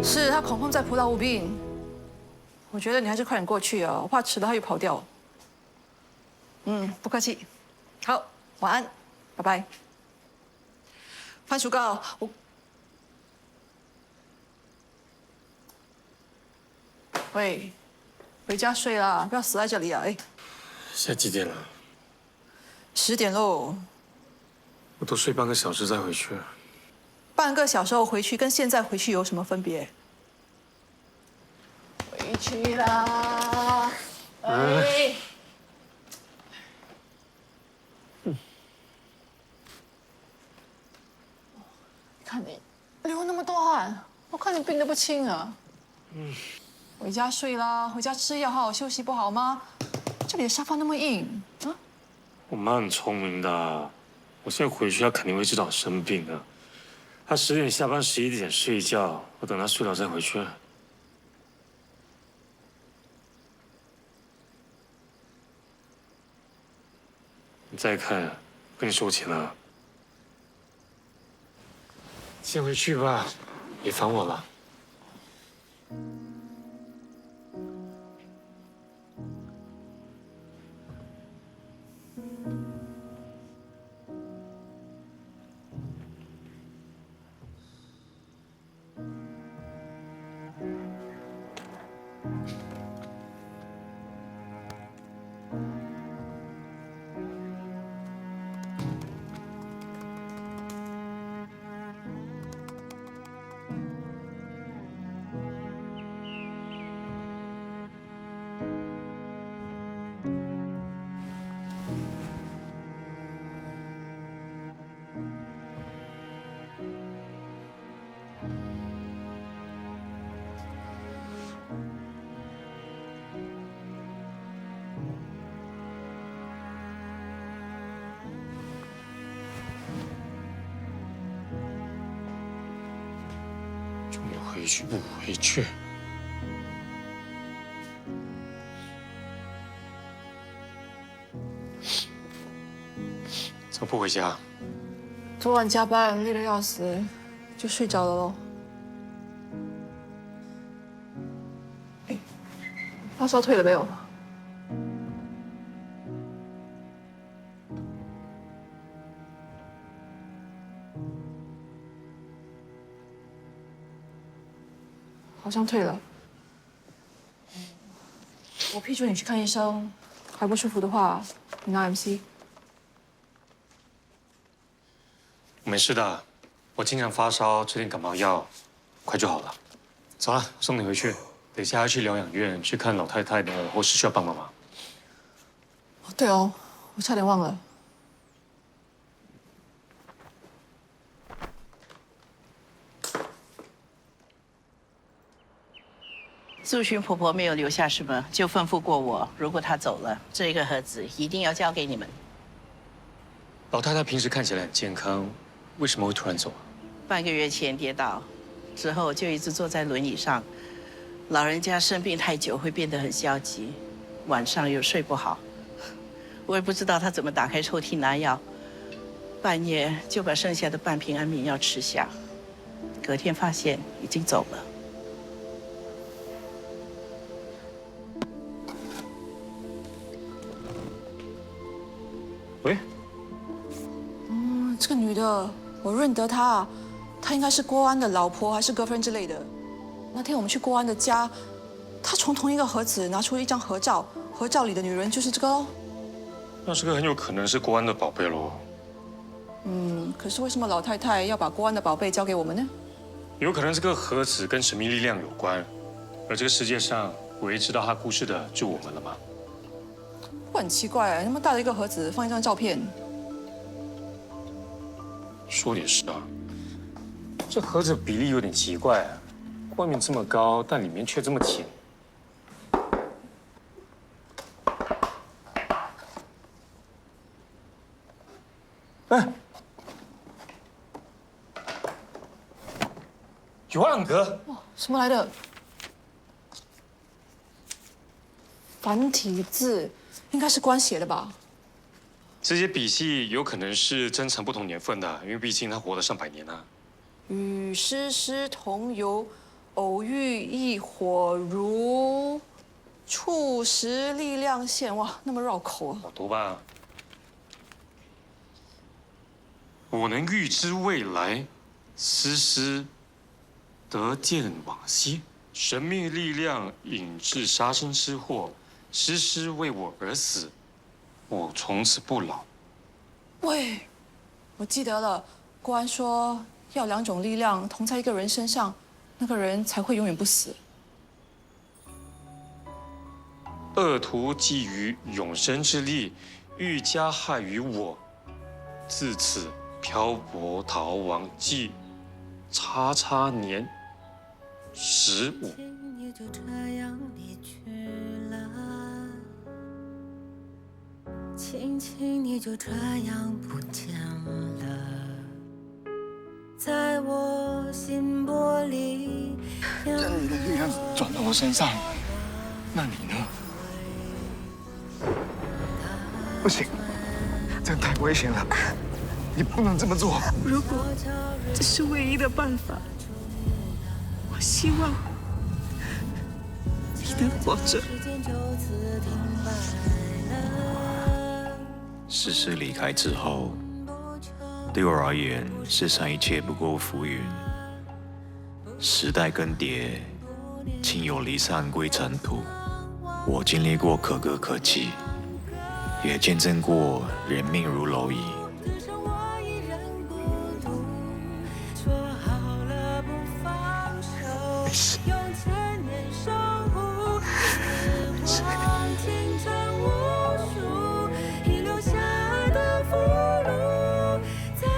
是他恐慌在葡萄无病，我觉得你还是快点过去啊，我怕迟了他又跑掉。不客气。好，晚安，拜拜。番薯糕，喂，回家睡啦，不要死在这里啊！哎，现在几点了10点喽。我都睡半个小时再回去。半个小时后回去跟现在回去有什么分别？回去啦！哎。看你流那么多汗，我看你病得不轻啊。回家睡啦，回家吃药，好好休息，不好吗？这里的沙发那么硬啊。我妈很聪明的，我现在回去她肯定会知道我生病的。她10点下班，11点睡觉，我等她睡了再回去。你再看，跟你收钱了。先回去吧，别烦我了。你回去不回去？怎么不回家？昨晚加班累得要死，就睡着了喽。哎，发烧退了没有？好像退了。我批准你去看医生，还不舒服的话，你拿 MC。我没事的，我经常发烧，吃点感冒药，快就好了。走了，送你回去。等一下要去疗养院去看老太太的耳后是需要帮忙吗？对哦，我差点忘了。素群婆婆没有留下什么，就吩咐过我，如果她走了，这个盒子一定要交给你们。老太太平时看起来很健康，为什么会突然走啊？半个月前跌倒，之后就一直坐在轮椅上。老人家生病太久会变得很消极，晚上又睡不好。我也不知道她怎么打开抽屉拿药，半夜就把剩下的半瓶安眠药吃下，隔天发现已经走了。喂，这个女的，我认得她，她应该是郭安的老婆还是girlfriend之类的。那天我们去郭安的家，她从同一个盒子拿出一张合照，合照里的女人就是这个哦。那这个很有可能是国安的宝贝喽。可是为什么老太太要把郭安的宝贝交给我们呢？有可能这个盒子跟神秘力量有关，而这个世界上唯一知道他故事的就我们了吗？不很奇怪，那么大的一个盒子放一张照片。说的也是啊，这盒子比例有点奇怪啊，外面这么高，但里面却这么浅。哎，有暗格。哇，什么来的？繁体字，应该是官写的吧？这些笔记有可能是珍藏不同年份的，因为毕竟他活了上百年了。与诗诗同游，偶遇异火如触时力量线，哇，那么绕口啊！我读吧。我能预知未来，丝丝得见往昔。神秘力量引致杀身之祸，丝丝为我而死，我从此不老。喂，我记得了，国安说要2种力量同在一个人身上，那个人才会永远不死。恶徒觊觎永生之力，欲加害于我，自此漂泊逃亡计叉叉年15。你就这样离去了，轻轻你就这样不见了，在我心波里。让你的力量转到我身上，那你呢？不行，这样太危险了，你不能这么做。如果这是唯一的办法，我希望你能活着。思思离开之后，对我而言，世上一切不过浮云。时代更迭，亲友离散归尘土。我经历过可歌可泣，也见证过人命如蝼蚁。没事。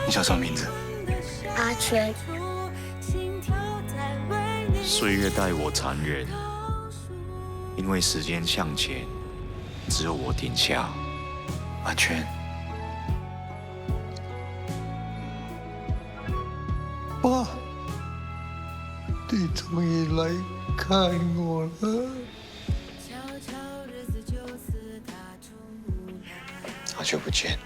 你叫什么名字？阿全。岁月待我残忍，因为时间向前，只有我停下。阿全，爸，你终于来看我了。好久不见，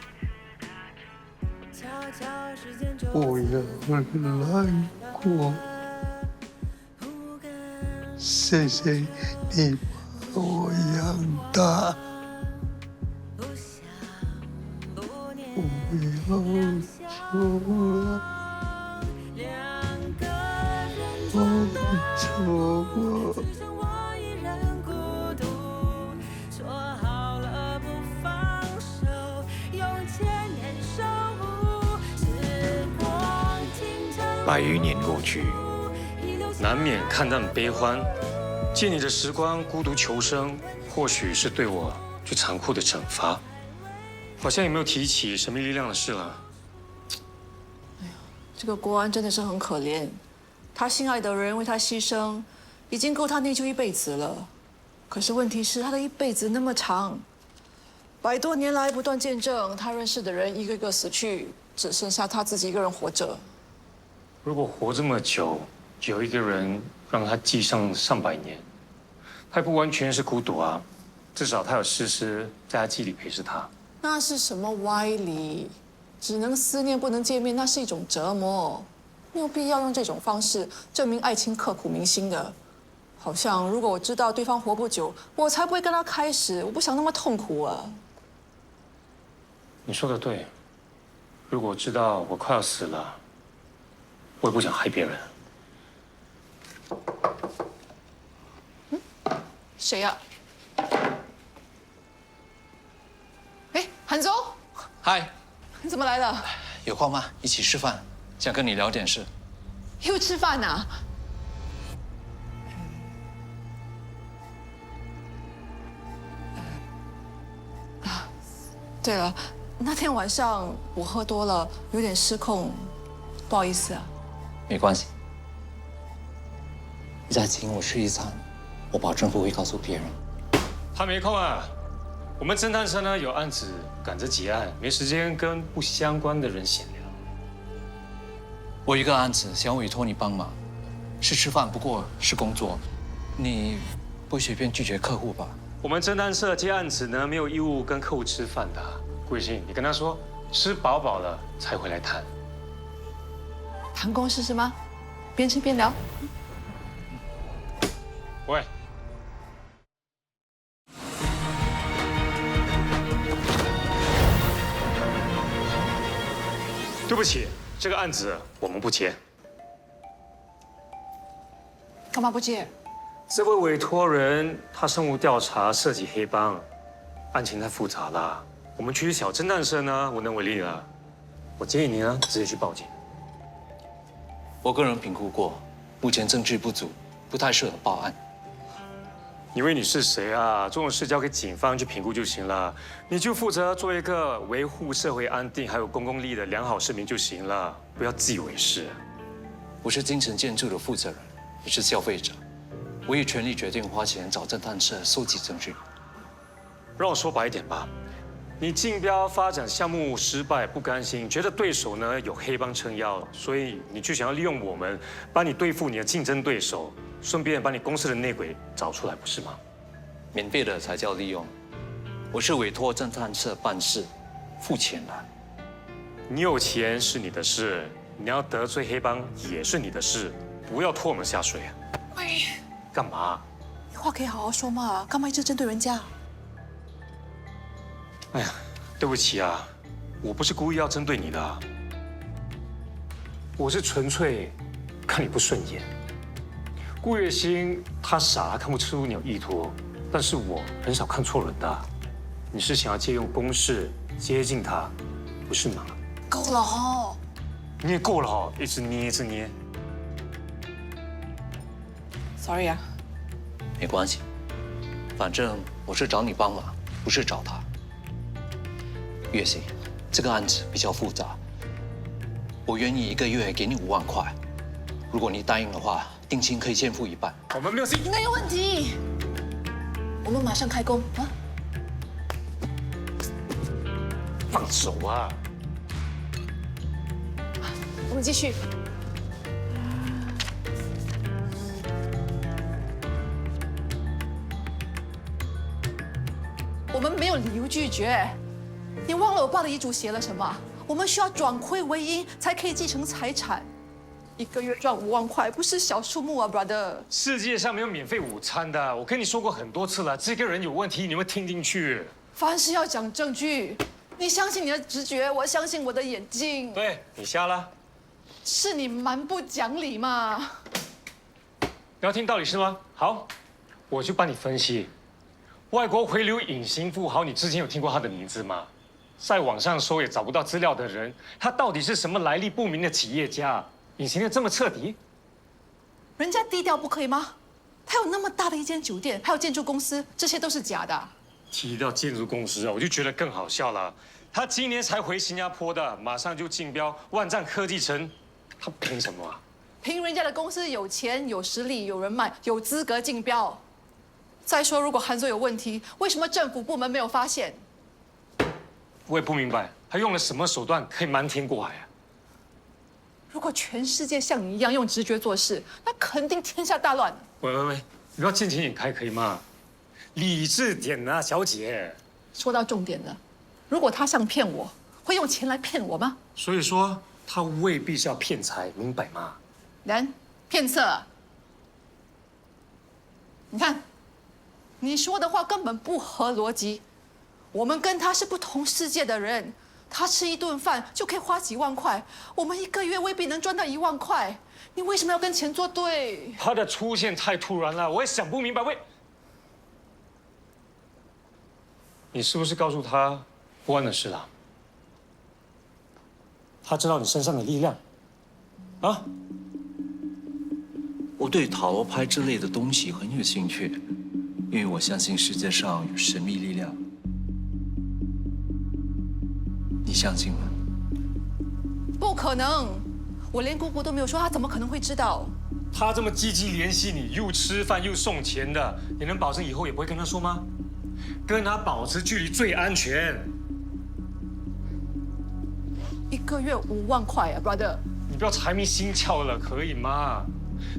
我也很难过。谢谢你把我养大，不要走了，我错过。100余年过去，难免看淡悲欢。借你的时光孤独求生，或许是对我最残酷的惩罚。好像也没有提起神秘力量的事了。这个国安真的是很可怜，他心爱的人为他牺牲，已经够他内疚一辈子了。可是问题是，他的一辈子那么长，100多年来不断见证他认识的人一个个死去，只剩下他自己一个人活着。如果活这么久，有一个人让他记上上百年，他也不完全是孤独啊，至少他有诗诗在他记忆里陪着他。那是什么歪理？只能思念不能见面，那是一种折磨，没有必要用这种方式证明爱情刻骨铭心的。好像如果我知道对方活不久，我才不会跟他开始，我不想那么痛苦啊。你说的对，如果知道我快要死了，我也不想害别人。谁呀？哎，韩总，嗨，你怎么来了？有空吗？一起吃饭，想跟你聊点事。又吃饭啊？对了，那天晚上我喝多了，有点失控，不好意思啊。没关系，你再请我吃一餐，我保证不会告诉别人。他没空啊，我们侦探社呢有案子赶着结案，没时间跟不相关的人闲聊。我有一个案子想委托你帮忙，是吃饭，不过是工作，你不会随便拒绝客户吧？我们侦探社接案子呢，没有义务跟客户吃饭的。顾雨欣，你跟他说，吃饱饱了才回来谈。谈公事是吗？边吃边聊。喂，对不起，这个案子我们不接。干嘛不接？这位委托人他深无调查，涉及黑帮，案情太复杂了。我们区小侦探社呢无能为力了。我建议你呢直接去报警。我个人评估过，目前证据不足，不太适合报案。以为你是谁啊？这种事交给警方去评估就行了，你就负责做一个维护社会安定还有公共利益的良好市民就行了，不要自以为是。我是精神建筑的负责人，也是消费者，我有权利决定花钱找侦探社收集证据。让我说白一点吧，你竞标发展项目失败不甘心，觉得对手呢有黑帮撑腰，所以你就想要利用我们，帮你对付你的竞争对手。顺便把你公司的内鬼找出来，不是吗？免费的才叫利用。我是委托侦探社办事，付钱的。你有钱是你的事，你要得罪黑帮也是你的事，不要拖我们下水啊！喂，干嘛？你话可以好好说嘛，干嘛一直针对人家？哎呀，对不起啊，我不是故意要针对你的，我是纯粹看你不顺眼。顾月星他傻，看不出你有意图，但是我很少看错人的。你是想要借用攻势接近他，不是吗？够了哦！你也够了哦，一直捏一直捏。Sorry 啊，没关系，反正我是找你帮忙，不是找他。月星，这个案子比较复杂，我愿意1个月给你5万块，如果你答应的话，定金可以先付一半。我们没有没有问题，我们马上开工啊！放手啊！我们继续。我们没有理由拒绝。你忘了我爸的遗嘱写了什么？我们需要转亏为盈才可以继承财产。1个月赚5万块不是小数目啊 ，brother。世界上没有免费午餐的，我跟你说过很多次了。这个人有问题，你会听进去？凡事要讲证据，你相信你的直觉，我相信我的眼睛。对你瞎了，是你蛮不讲理嘛？你要听道理是吗？好，我就帮你分析。外国回流隐形富豪，你之前有听过他的名字吗？在网上搜也找不到资料的人，他到底是什么来历不明的企业家？隐形的这么彻底？人家低调不可以吗？他有那么大的一间酒店，还有建筑公司，这些都是假的。提到建筑公司啊，我就觉得更好笑了。他今年才回新加坡的，马上就竞标万丈科技城，他凭什么啊？凭人家的公司有钱、有实力、有人脉、有资格竞标。再说，如果韩作有问题，为什么政府部门没有发现？我也不明白，他用了什么手段可以瞒天过海啊？如果全世界像你一样用直觉做事，那肯定天下大乱。喂，你不要见钱眼开可以吗？理智点啊，小姐。说到重点了，如果他想骗我，会用钱来骗我吗？所以说他未必是要骗财，明白吗？人骗色。你看，你说的话根本不合逻辑。我们跟他是不同世界的人。他吃一顿饭就可以花几万块，我们1个月未必能赚到1万块。你为什么要跟钱作对？他的出现太突然了，我也想不明白。你是不是告诉他不安的事了？他知道你身上的力量，啊？我对塔罗牌之类的东西很有兴趣，因为我相信世界上有神秘力量。你相信吗？不可能，我连姑姑都没有说，他怎么可能会知道？他这么积极联系你，又吃饭又送钱的，你能保证以后也不会跟他说吗？跟他保持距离最安全。 1个月5万块啊 ，brother！ 你不要财迷心窍了，可以吗？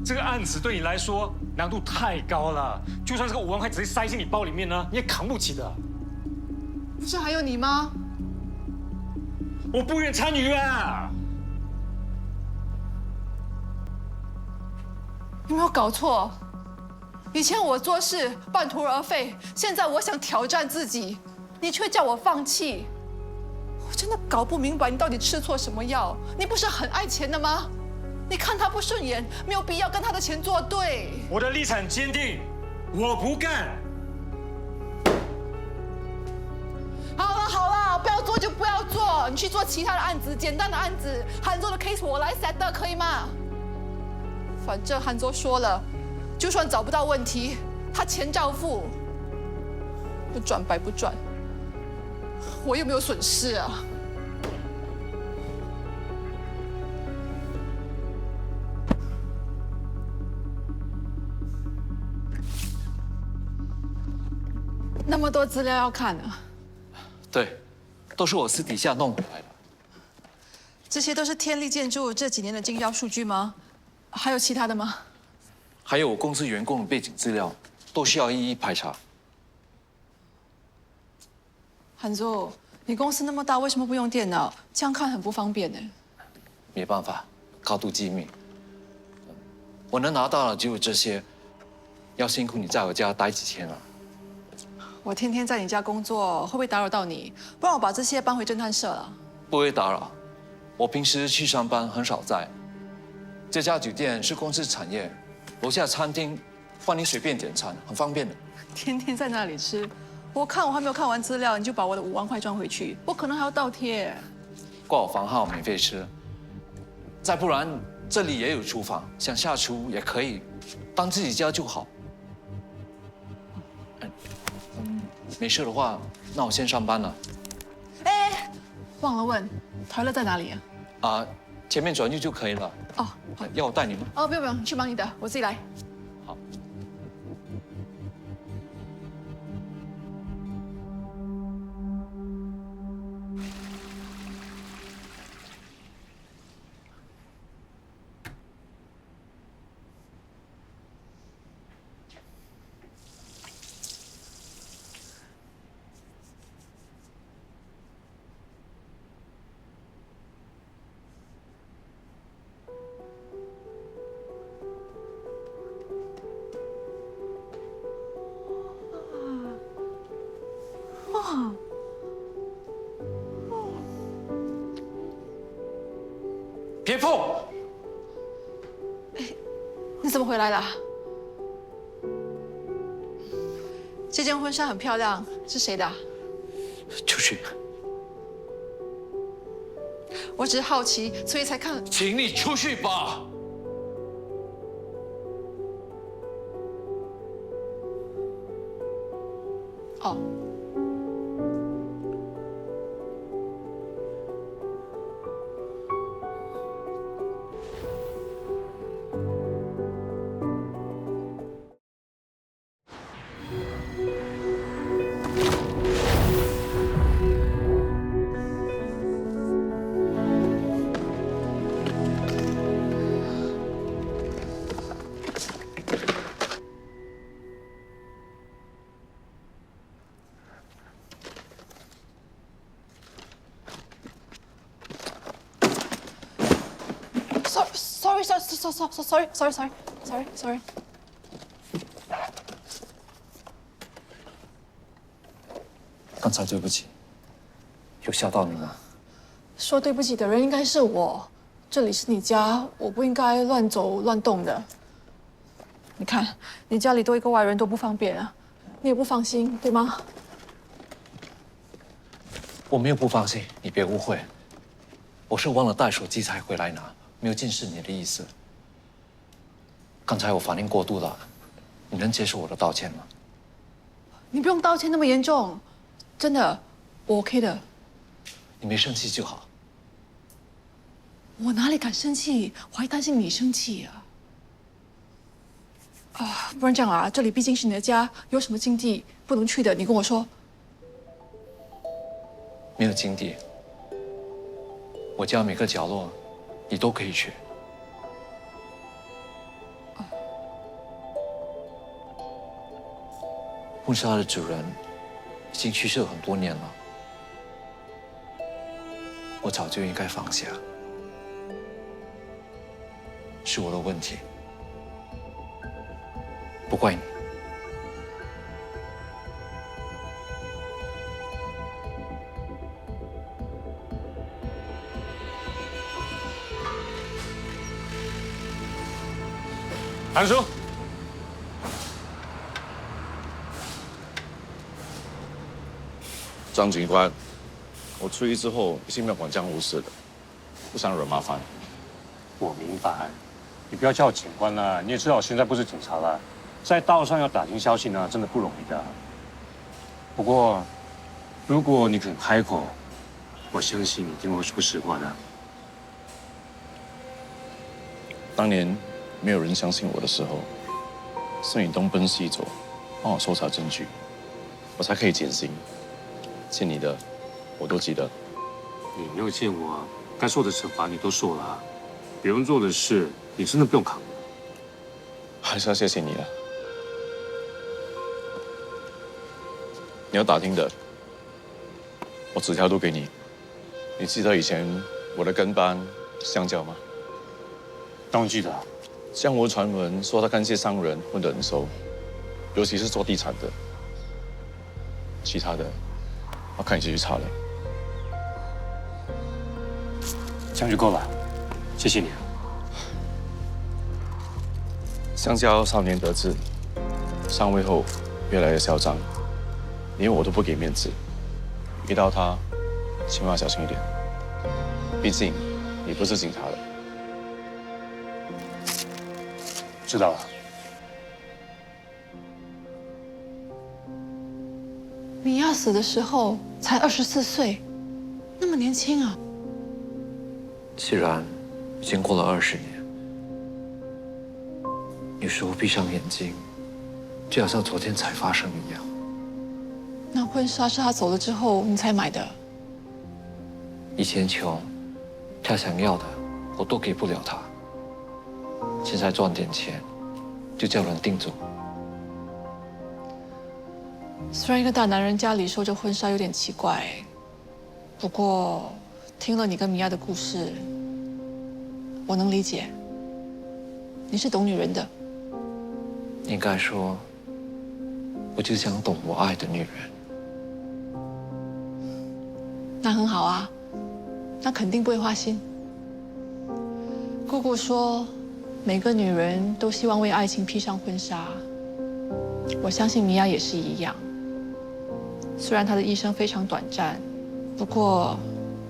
这个案子对你来说难度太高了，就算这个5万块直接塞进你包里面呢，你也扛不起的。不是还有你吗？我不愿参与啊！有没有搞错？以前我做事半途而废，现在我想挑战自己，你却叫我放弃。我真的搞不明白你到底吃错什么药？你不是很爱钱的吗？你看他不顺眼，没有必要跟他的钱作对。我的立场坚定，我不干。好了，不要做就不要做，你去做其他的案子，简单的案子。韩州的 case 我来 set 可以吗？反正韩州说了，就算找不到问题，他钱照付，不赚白不赚，我又没有损失啊。那么多资料要看呢。对，都是我私底下弄回来的。这些都是天力建筑这几年的竞标数据吗？还有其他的吗？还有我公司员工的背景资料，都需要一一排查。韩总，你公司那么大，为什么不用电脑？这样看很不方便呢。没办法，高度机密。我能拿到的只有这些，要辛苦你在我家待几天了。我天天在你家工作，会不会打扰到你？不然我把这些搬回侦探社了。不会打扰，我平时去上班很少在。这家酒店是公司产业，楼下餐厅，帮你随便点餐，很方便的。天天在那里吃，我还没有看完资料，你就把我的5万块赚回去，我可能还要倒贴。挂我房号免费吃，再不然这里也有厨房，想下厨也可以，当自己家就好。没事的话，那我先上班了。哎，忘了问，台乐在哪里啊？前面转右就可以了。哦，好，要我带你吗？哦，不用，你去忙你的，我自己来。好。别碰！你怎么回来了？这件婚纱很漂亮，是谁的？出去！我只是好奇，所以才看。请你出去吧。哦。Sorry。刚才对不起，有吓到你吗？说对不起的人应该是我，这里是你家，我不应该乱走乱动的。你看，你家里多一个外人多不方便啊，你也不放心，对吗？我没有不放心，你别误会，我是忘了带手机才回来拿，没有近视你的意思。刚才我反应过度了，你能接受我的道歉吗？你不用道歉那么严重，真的，我 OK 的。你没生气就好。我哪里敢生气？我还担心你生气啊！不然这样啊，这里毕竟是你的家，有什么禁地不能去的，你跟我说。没有禁地，我家每个角落，你都可以去。婚纱的主人已经去世很多年了，我早就应该放下，是我的问题，不怪你。韩叔，张警官，我出狱之后已经没有管江湖事了，不想惹麻烦。我明白，你不要叫我警官了，你也知道我现在不是警察了，在道上要打听消息呢，真的不容易的。不过，如果你肯开口，我相信你一定会说实话的。当年没有人相信我的时候，是你东奔西走，帮我搜查证据，我才可以减刑。欠你的，我都记得。你没有欠我，该受的惩罚你都受了，别人做的事你真的不用扛。还是要谢谢你了。你要打听的，我纸条都给你。你记得以前我的跟班香蕉吗？当然记得。江湖传闻说他跟一些商人混得很熟，尤其是做地产的。其他的，要看你自己去查了。这样就够了，谢谢你。香蕉少年得志，上位后越来越嚣张，连我都不给面子。遇到他，千万要小心一点。毕竟你不是警察了。知道了。米娅死的时候才24岁，那么年轻啊！既然已经过了20年，有时候闭上眼睛，就好像昨天才发生一样。那婚纱是他走了之后你才买的？以前穷，他想要的我都给不了他。现在赚点钱，就叫人订走。虽然一个大男人家里收着婚纱有点奇怪，不过听了你跟米娅的故事，我能理解。你是懂女人的。应该说，我就想懂我爱的女人。那很好啊，那肯定不会花心。姑姑说，每个女人都希望为爱情披上婚纱。我相信米娅也是一样。虽然她的一生非常短暂，不过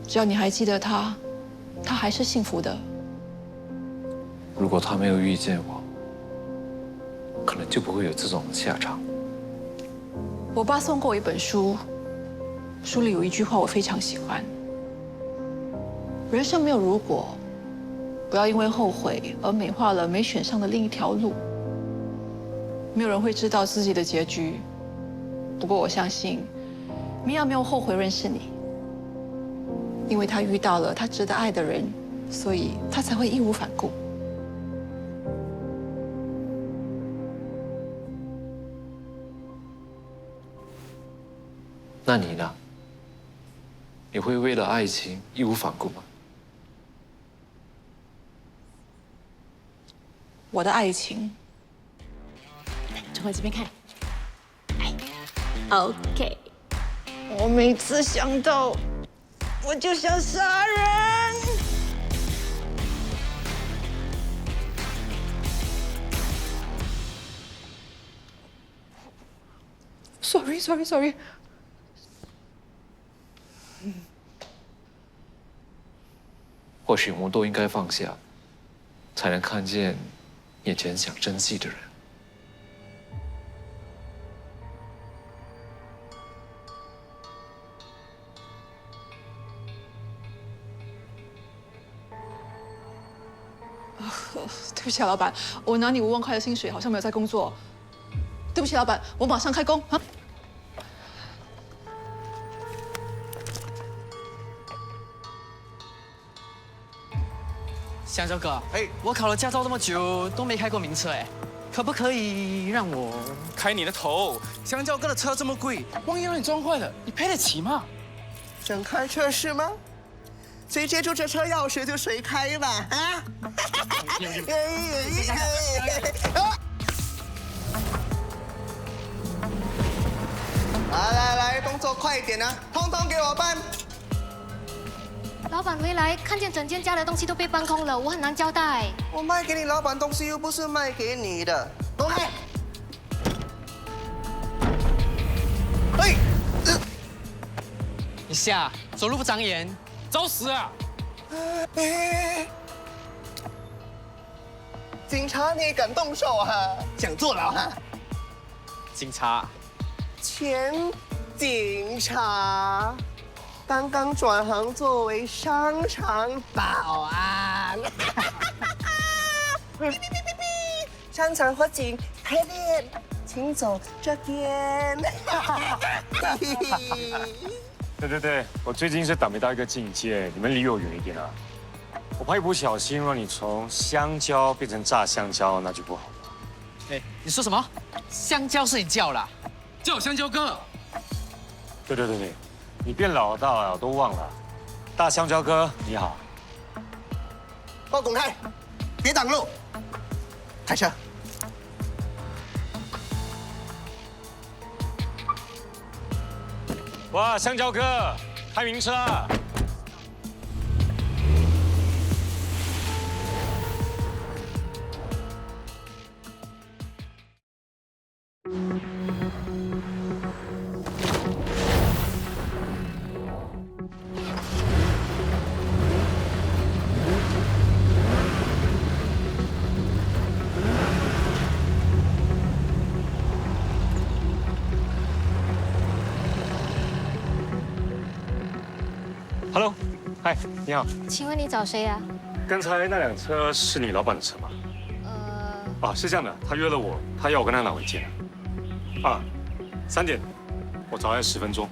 只要你还记得她，她还是幸福的。如果他没有遇见我，可能就不会有这种下场。我爸送过我一本书，书里有一句话我非常喜欢：人生没有如果，不要因为后悔而美化了没选上的另一条路。没有人会知道自己的结局，不过我相信，米娅没有后悔认识你，因为她遇到了她值得爱的人，所以她才会义无反顾。那你呢？你会为了爱情义无反顾吗？我的爱情，从我这边看。OK。我每次想到，我就想杀人。Sorry。或许我们都应该放下，才能看见眼前想珍惜的人。对不起啊，老板，我拿你5万块的薪水，好像没有在工作。对不起，老板，我马上开工啊！香蕉哥，我考了驾照那么久都没开过名车，可不可以让我开你的头？香蕉哥的车这么贵，万一让你撞坏了，你赔得起吗？想开车是吗？谁接住这车钥匙就谁开吧，啊！来，动作快一点啊！通通给我搬！老板回来看见整间家的东西都被搬空了，我很难交代。我卖给你老板东西又不是卖给你的，走开！哎，你下走路不长眼，找死啊！警察你敢动手啊？想坐牢啊？警察，前警察，刚刚转行作为商场保安。商场火警开店，请走这边。对，我最近是倒霉到一个境界，你们离我远一点啊！我怕一不小心让你从香蕉变成炸香蕉，那就不好了。哎，你说什么？香蕉是你叫啦？叫我香蕉哥。对，你变老大了，我都忘了。大香蕉哥，你好。报公开，别挡路，开车。哇，香蕉哥，开名车啊！Hello， 嗨，你好。请问你找谁啊？刚才那辆车是你老板的车吗？是这样的，他约了我，他要我跟他拿文件。3点，我早来10分钟。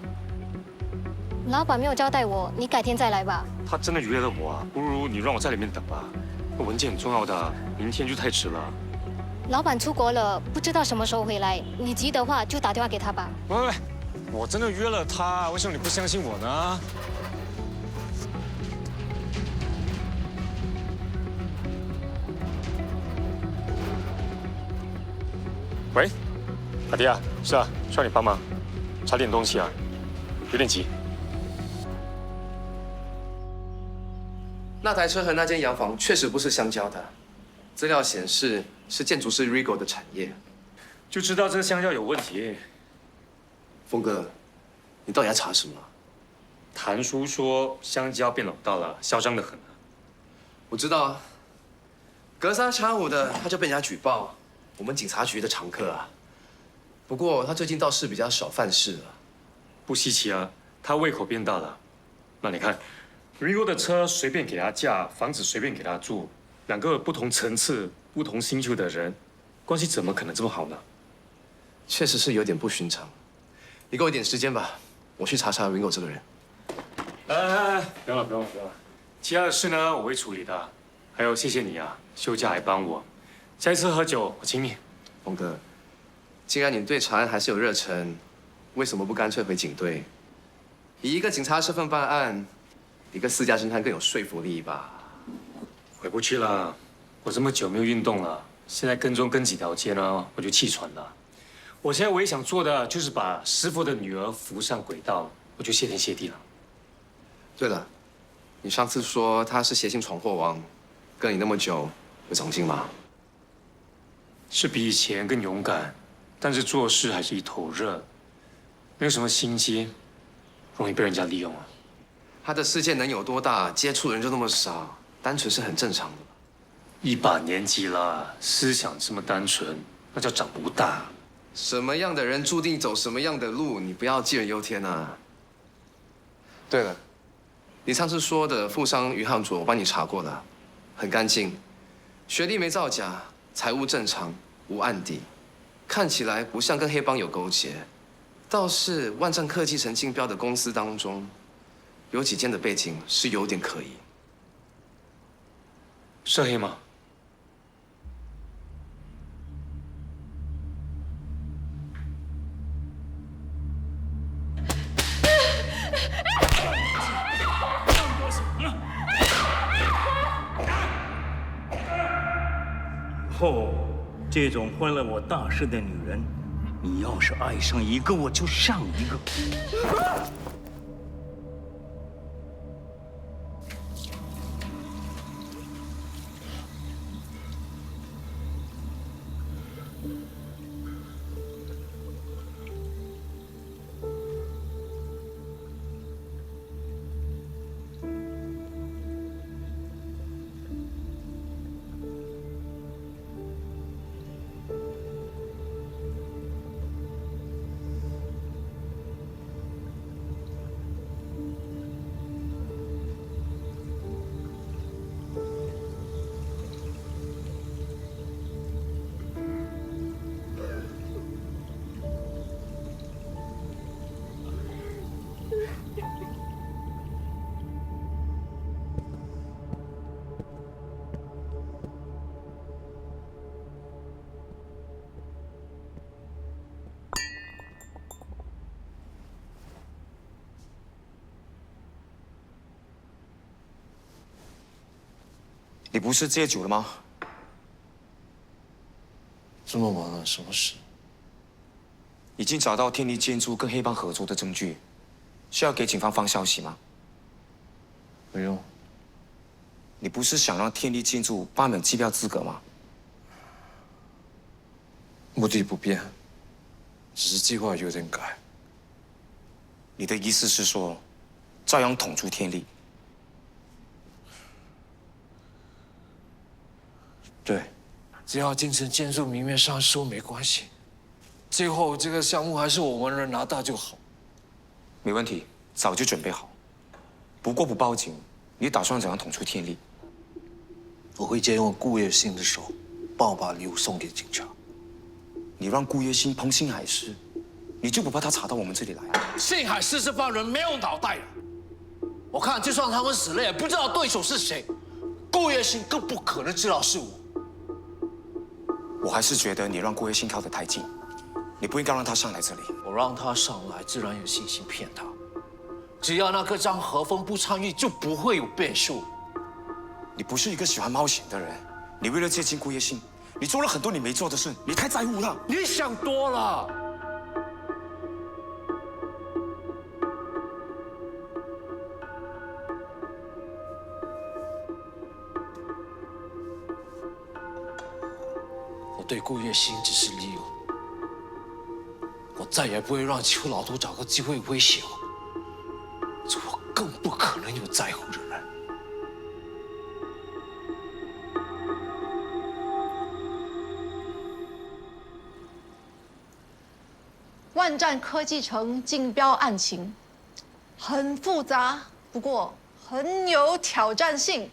老板没有交代我，你改天再来吧。他真的约了我啊，不如你让我在里面等吧。那文件很重要的，明天就太迟了。老板出国了，不知道什么时候回来。你急的话就打电话给他吧。喂，我真的约了他，为什么你不相信我呢？喂，阿迪啊，是啊，需要你帮忙，查点东西啊，有点急。那台车和那间洋房确实不是香蕉的，资料显示是建筑师 Rigo 的产业，就知道这个香蕉有问题。峰哥，你到底要查什么？谭叔说香蕉变老大了，嚣张得很。我知道啊，隔三差五的他就被人家举报。我们警察局的常客啊，不过他最近倒是比较少犯事了。不稀奇啊，他胃口变大了。那你看 ，Rigo 的车随便给他驾，房子随便给他住，两个不同层次、不同星球的人，关系怎么可能这么好呢？确实是有点不寻常。你给我一点时间吧，我去查查 Rigo 这个人。不用了，其他的事呢我会处理的。还有谢谢你啊，休假还帮我。下一次喝酒我请你。峰哥，既然你对查案还是有热忱，为什么不干脆回警队？以一个警察身份办案，比个私家侦探更有说服力吧？回不去了，我这么久没有运动了，现在跟踪跟几条街呢，我就气喘了。我现在唯一想做的就是把师傅的女儿扶上轨道，我就谢天谢地了。对了，你上次说他是邪性闯祸王，跟你那么久，有长进吗？是比以前更勇敢，但是做事还是一头热，没有什么心机，容易被人家利用啊。他的世界能有多大？接触的人就那么少，单纯是很正常的。一把年纪了，思想这么单纯，那叫长不大。什么样的人注定走什么样的路，你不要杞人忧天啊。对了，你上次说的富商于汉卓，我帮你查过了，很干净，学历没造假。财务正常，无案底，看起来不像跟黑帮有勾结，倒是万正科技城竞标的公司当中，有几间的背景是有点可疑。涉黑吗？这种坏了我大事的女人，你要是爱上一个，我就上一个。你不是戒酒了吗？这么晚了，什么事？已经找到天力建筑跟黑帮合作的证据，需要给警方放消息吗？不用。你不是想让天力建筑罢免机票资格吗？目的不变，只是计划有点改。你的意思是说，照样统出天力？对，只要京城建筑明面上说没关系，最后这个项目还是我们人拿到就好。没问题，早就准备好。不过不报警，你打算怎样统出天力？我会借用顾月新的手，帮我把礼物送给警察。你让顾月新碰信海市，你就不怕他查到我们这里来啊？信海市这帮人没有脑袋的，我看就算他们死了，也不知道对手是谁。顾月新更不可能知道是我。我还是觉得你让顾月新靠得太近，你不应该让他上来这里。我让他上来，自然有信心骗他。只要那个张和风不参与，就不会有变数。你不是一个喜欢冒险的人，你为了接近顾月新，你做了很多你没做的事，你太在乎了。你想多了。我对顾月新只是利用，我再也不会让邱老头找个机会威胁我，这我更不可能有在乎的人。万战科技城竞标案情很复杂，不过很有挑战性。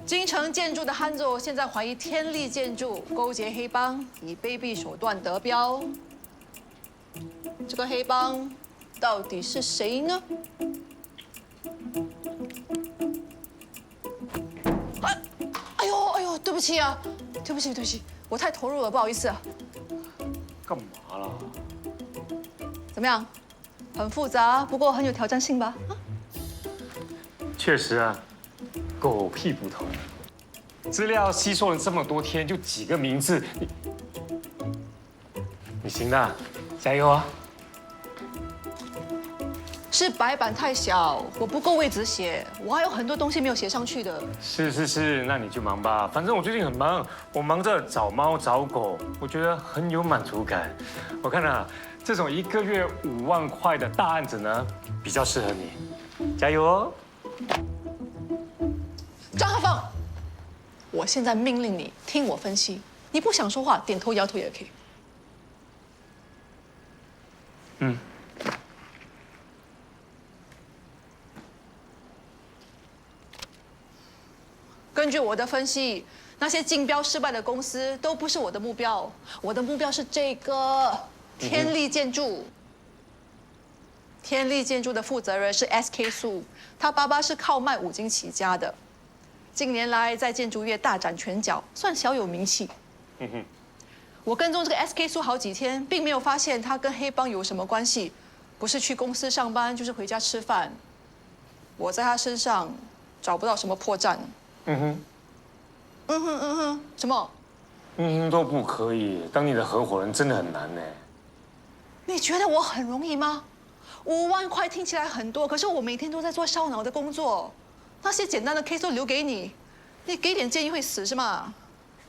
京城建筑的憨总现在怀疑天力建筑勾结黑帮，以卑鄙手段得标。这个黑帮到底是谁呢？哎呦，对不起啊，对不起，我太投入了，不好意思啊。干嘛啦？怎么样？很复杂，不过很有挑战性吧？确实啊，狗屁不通。资料吸收了这么多天，就几个名字，你行的，加油啊！是白板太小，我不够位置写，我还有很多东西没有写上去的。是，那你就忙吧。反正我最近很忙，我忙着找猫找狗，我觉得很有满足感。我看啊，这种1个月5万块的大案子呢，比较适合你。加油哦！张鹤凤，我现在命令你听我分析，你不想说话，点头摇头也可以。嗯。根据我的分析，那些竞标失败的公司都不是我的目标，我的目标是这个天力建筑。天力建筑的负责人是 SK 苏，他爸爸是靠卖五金起家的，近年来在建筑业大展拳脚，算小有名气。我跟踪这个 SK 苏好几天，并没有发现他跟黑帮有什么关系，不是去公司上班，就是回家吃饭。我在他身上找不到什么破绽。什么？都不可以。当你的合伙人真的很难呢。你觉得我很容易吗？5万块听起来很多，可是我每天都在做烧脑的工作，那些简单的 case 都留给你，你给点建议会死是吗？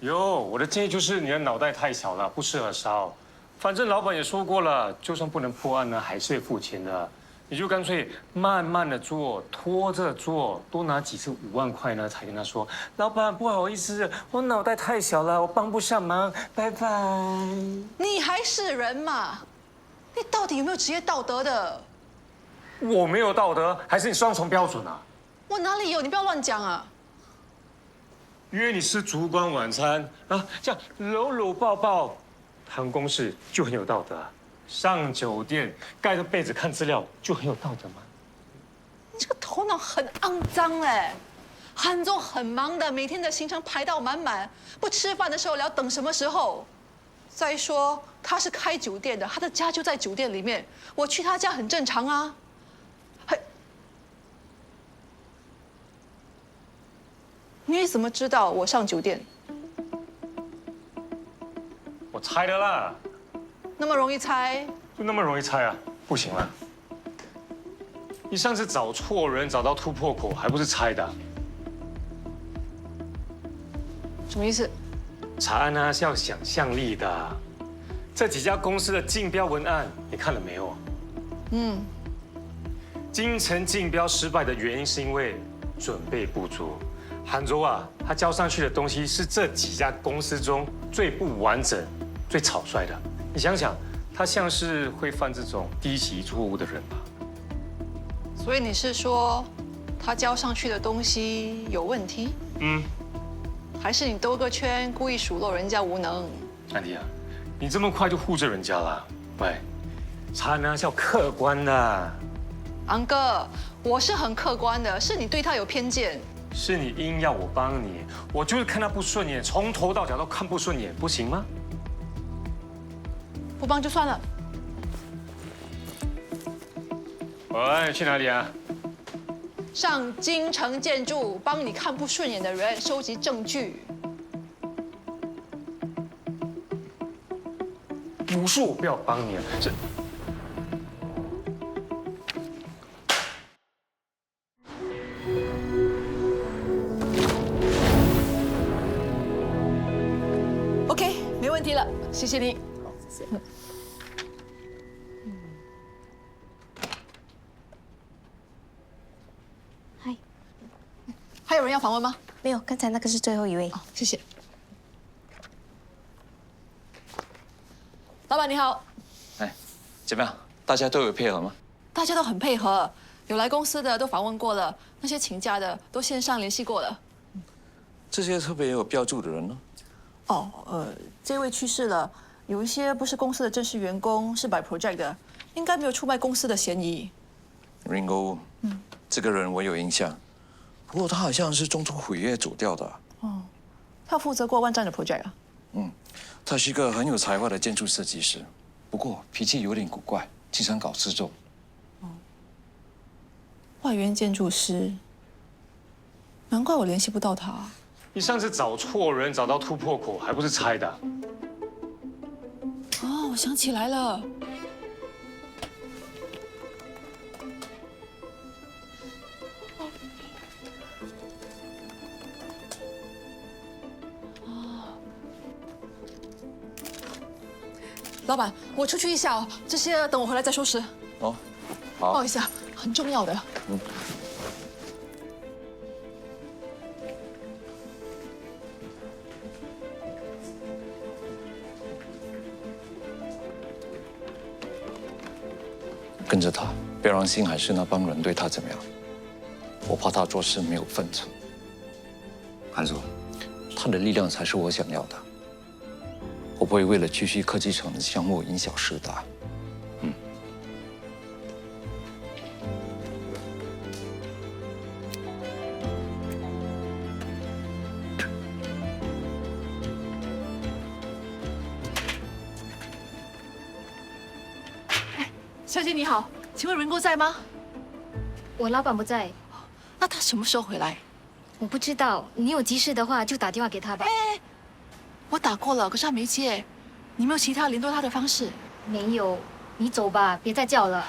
我的建议就是你的脑袋太小了，不适合烧。反正老板也说过了，就算不能破案呢，还是会付钱的。你就干脆慢慢的做，拖着做，多拿几次5万块呢，才跟他说，老板不好意思，我脑袋太小了，我帮不上忙，拜拜。你还是人嘛？你到底有没有职业道德的？我没有道德，还是你双重标准啊？我哪里有？你不要乱讲啊！约你吃烛光晚餐啊，这样搂搂抱抱，谈公事就很有道德啊。上酒店盖着被子看资料就很有道德吗？你这个头脑很肮脏哎！韩总很忙的，每天的行程排到满满，不吃饭的时候聊等什么时候。再说他是开酒店的，他的家就在酒店里面，我去他家很正常啊。你怎么知道我上酒店？我猜的啦，那么容易猜？就那么容易猜啊？不行了，你上次找错人，找到突破口，还不是猜的？什么意思？查案啊是要想象力的。这几家公司的竞标文案，你看了没有？京城竞标失败的原因是因为准备不足。杭州啊，他交上去的东西是这几家公司中最不完整、最草率的。你想想，他像是会犯这种低级错误的人吧？所以你是说，他交上去的东西有问题？还是你兜个圈，故意数落人家无能？安迪啊，你这么快就护着人家了？喂，查案啊是要客观的。昂哥，我是很客观的，是你对他有偏见。是你硬要我帮你，我就是看他不顺眼，从头到脚都看不顺眼，不行吗？不帮就算了。喂，去哪里啊？上京城建筑帮你看不顺眼的人收集证据。不是我不要帮你啊，是。OK， 没问题了，谢谢你。好，谢谢。嗨，还有人要访问吗？没有，刚才那个是最后一位。哦，谢谢。老板你好。哎，怎么样？大家都有配合吗？大家都很配合，有来公司的都访问过了，那些请假的都线上联系过了。这些特别有标注的人呢？这位去世了，有一些不是公司的正式员工，是 by project 的，应该没有出卖公司的嫌疑。Ringo，这个人我有印象，不过他好像是中途毁约走掉的。哦，他负责过万站的 project 啊。他是一个很有才华的建筑设计师，不过脾气有点古怪，经常搞失踪。外援建筑师，难怪我联系不到他。你上次找错人，找到突破口，还不是猜的？哦，我想起来了。老板，我出去一下哦，这些等我回来再收拾。哦，不好意思啊，很重要的。跟着他，别让新海市那帮人对他怎么样。我怕他做事没有分寸。韩总，他的力量才是我想要的。我不会为了区区科技城的项目因小失大。小姐你好，请问Ringo在吗？我老板不在。那他什么时候回来？我不知道，你有急事的话就打电话给他吧。我打过了，可是他没接。你没有其他联络他的方式？没有，你走吧，别再叫了。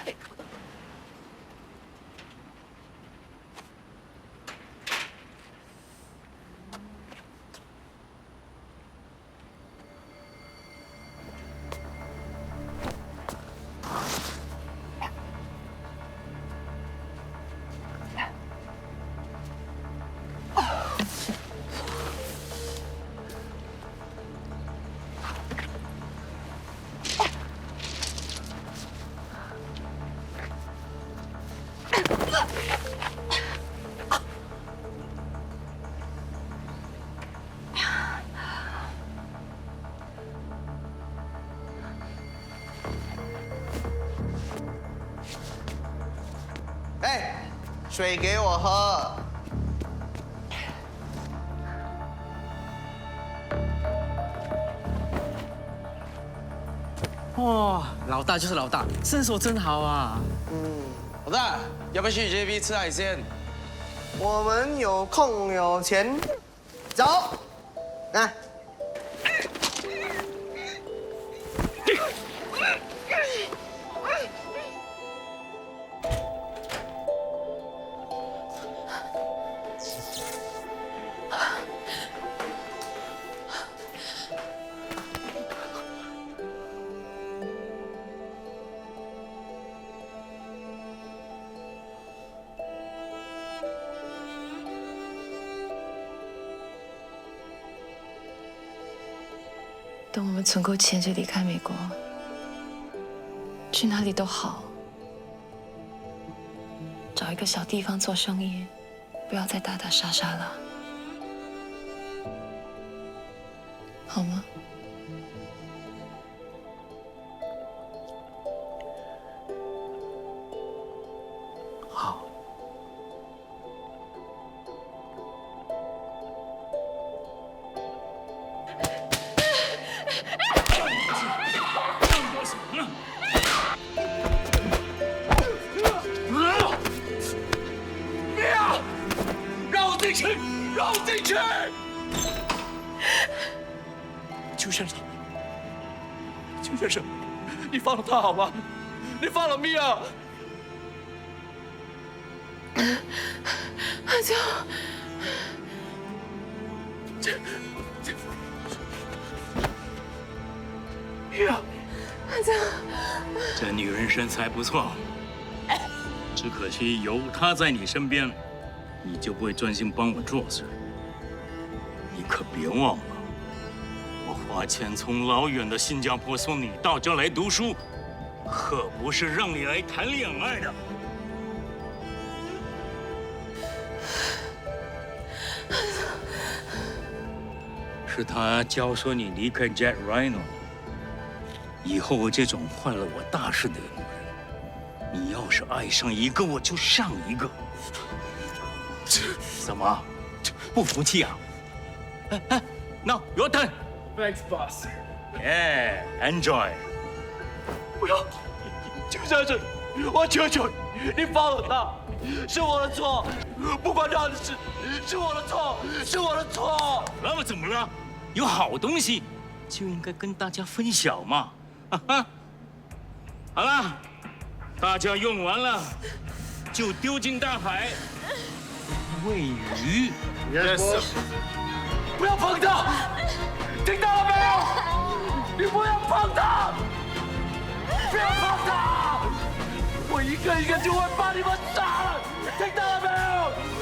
哎，水给我喝。哇，老大就是老大，身手真好啊！老大，要不要去 JB 吃海鲜？我们有空有钱，走，来。等我们存够钱就离开美国，去哪里都好，找一个小地方做生意，不要再打打杀杀了，好吗？好。让我进去！邱先生，邱先生，你放了他好吗？你放了米娅！阿娇，米娅，阿娇，这女人身材不错，只可惜有她在你身边，你就不会专心帮我做事。你可别忘了，我花钱从老远的新加坡送你到这来读书，可不是让你来谈恋爱的。是他教唆你离开 Jack Rhino。以后这种坏了我大事的女人，你要是爱上一个，我就上一个。怎么，不服气啊？No, your turn. Thanks, boss. Yeah, enjoy. 不要，邱先生，我求求你，你放了他，是我的错，不关他的事，是我的错，是我的错。那么怎么了？有好东西就应该跟大家分享嘛。好了，大家用完了就丢进大海喂鱼。Yes, sir. 不要碰他，听到了没有？你不要碰他，不要碰他！我一个一个就会把你们杀了，听到了没有？